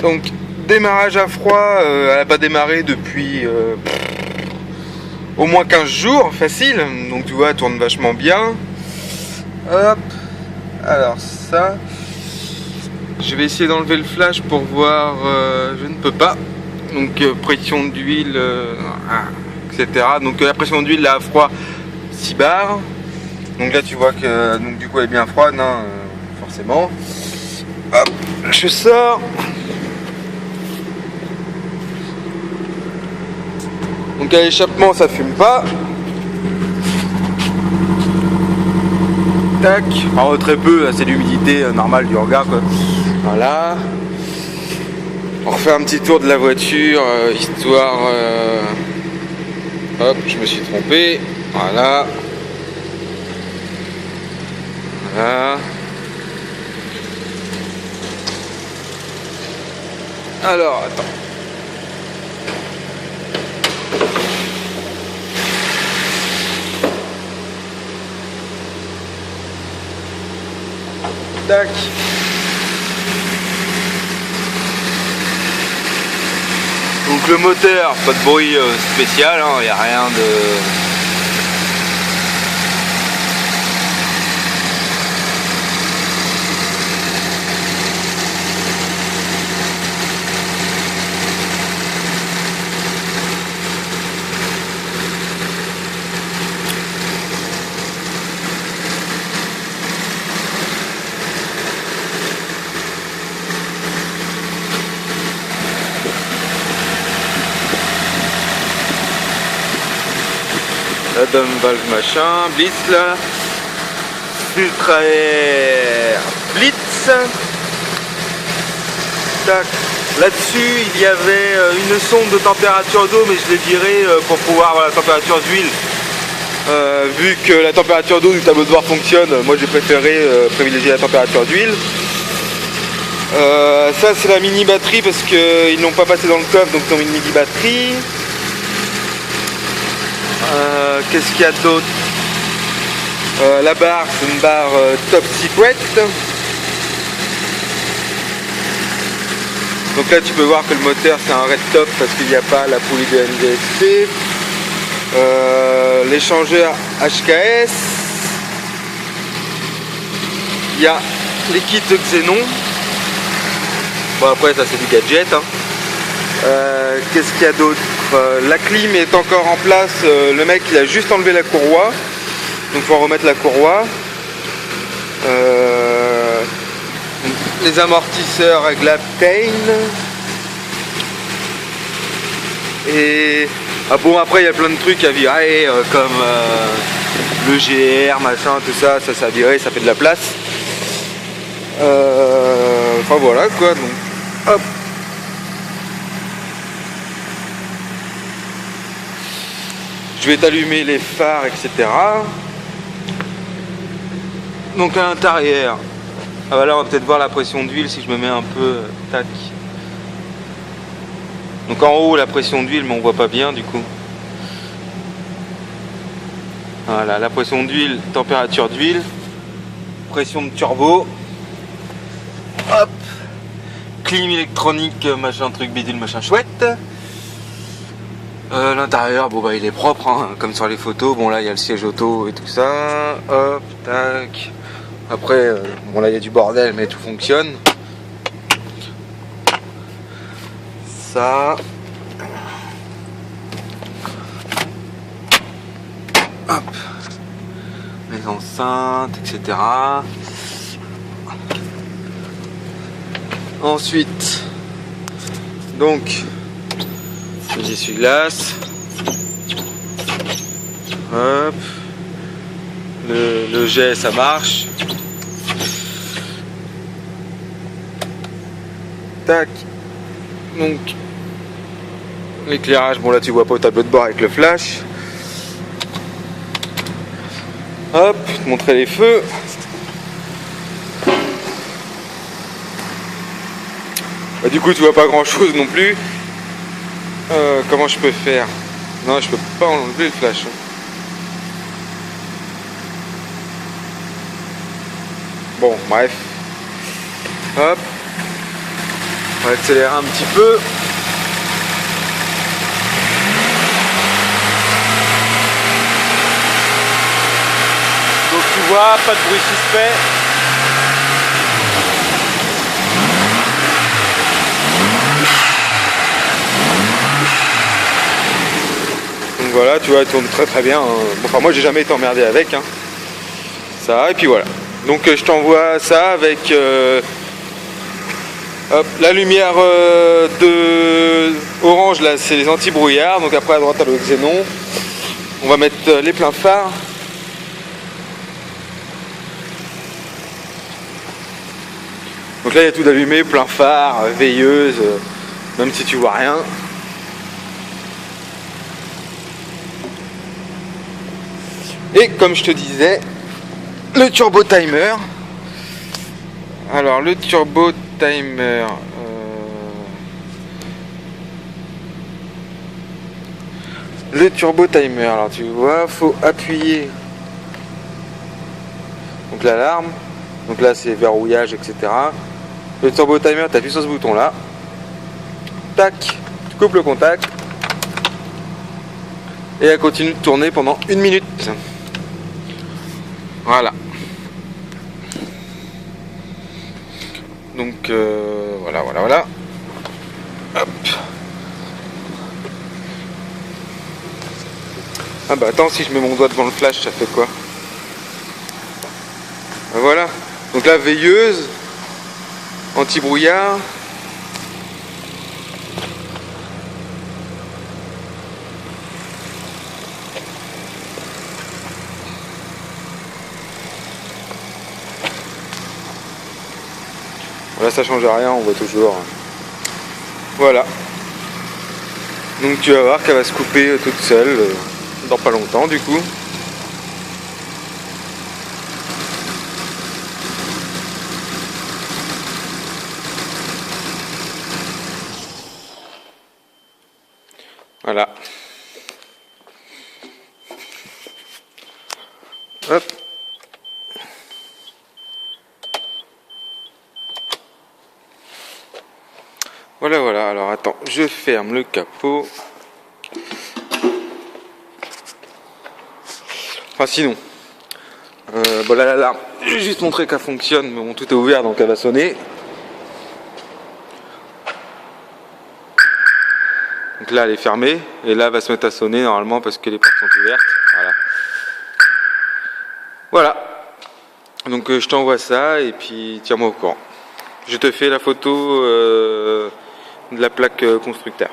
Donc démarrage à froid, elle n'a pas démarré depuis au moins 15 jours, facile. Donc tu vois, elle tourne vachement bien. Hop, alors ça, je vais essayer d'enlever le flash pour voir, je ne peux pas. Donc pression d'huile, etc. Donc la pression d'huile là à froid 6 bars. Donc là tu vois que donc, du coup elle est bien froide, hein, forcément. Hop, je sors. Donc à l'échappement ça fume pas. Tac, alors très peu, c'est l'humidité normale du regard quoi. Voilà. On refait un petit tour de la voiture, histoire... Hop, je me suis trompé. Voilà. Voilà. Alors, attends. Tac. Donc le moteur, pas de bruit spécial, il n'y a rien de... La dame valve machin, blitz là, ultra air, blitz. Tac. Là-dessus il y avait une sonde de température d'eau, mais je l'ai virée pour pouvoir avoir la température d'huile. Vu que la température d'eau du tableau de bord fonctionne, moi j'ai préféré privilégier la température d'huile. Ça c'est la mini batterie parce qu'ils l'ont pas passé dans le coffre, donc ils ont une mini batterie. Qu'est-ce qu'il y a d'autre? La barre, c'est une barre top secret. Donc là tu peux voir que le moteur c'est un red top parce qu'il n'y a pas la poulie de NDSP. L'échangeur HKS. Il y a les kits Xenon. Bon après ça c'est du gadget, hein. Qu'est-ce qu'il y a d'autre? La clim est encore en place, le mec il a juste enlevé la courroie, donc il faut remettre la courroie. Les amortisseurs avec la Payne. Et ah bon, après il y a plein de trucs à virer comme le GR, machin, tout ça, ça a viré, ça fait de la place. Enfin voilà quoi, donc hop. Je vais t'allumer les phares, etc. Donc à l'intérieur, ah bah là on va peut-être voir la pression d'huile si je me mets un peu, tac. Donc en haut la pression d'huile, mais on voit pas bien du coup. Voilà, la pression d'huile, température d'huile, pression de turbo. Hop, clim électronique, machin truc bidule, machin chouette. L'intérieur, bon bah il est propre, hein, comme sur les photos. Bon là il y a le siège auto et tout ça. Hop, tac. Après, bon là il y a du bordel, mais tout fonctionne. Ça. Hop. Les enceintes, etc. Ensuite, donc, les essuie-glaces. Hop. Le jet, ça marche. Tac. Donc, l'éclairage, bon là tu vois pas au tableau de bord avec le flash. Hop, je te montrer les feux. Bah, du coup tu vois pas grand chose non plus. Comment je peux faire? Non, je peux pas enlever le flash. Bon, bref. Hop. On va accélérer un petit peu. Donc tu vois, pas de bruit suspect. Donc voilà, tu vois, elle tourne très très bien. Bon, enfin moi j'ai jamais été emmerdé avec. Hein. Ça, et puis voilà. Donc je t'envoie ça avec hop, la lumière de orange là, c'est les anti-brouillards. Donc après à droite à le xénon. On va mettre les pleins phares. Donc là il y a tout d'allumé, plein phare, veilleuse, même si tu vois rien. Et comme je te disais, le turbo timer. Alors le turbo timer. Le turbo timer, alors tu vois, faut appuyer donc l'alarme. Donc là c'est verrouillage, etc. Le turbo timer, tu appuies sur ce bouton là. Tac, tu coupes le contact. Et elle continue de tourner pendant 1 minute. Voilà. Donc voilà. Hop. Ah bah attends, si je mets mon doigt devant le flash, ça fait quoi? Ben voilà. Donc la veilleuse, anti-brouillard. Là ça change rien, on voit toujours. Voilà. Donc tu vas voir qu'elle va se couper toute seule dans pas longtemps du coup. Voilà. Hop. Voilà. Alors attends, je ferme le capot. Enfin sinon. Bon là l'alarme, j'ai juste montré qu'elle fonctionne, mais bon tout est ouvert donc elle va sonner. Donc là elle est fermée et là elle va se mettre à sonner normalement parce que les portes sont ouvertes. Voilà. Donc je t'envoie ça et puis tiens-moi au courant. Je te fais la photo de la plaque constructeur.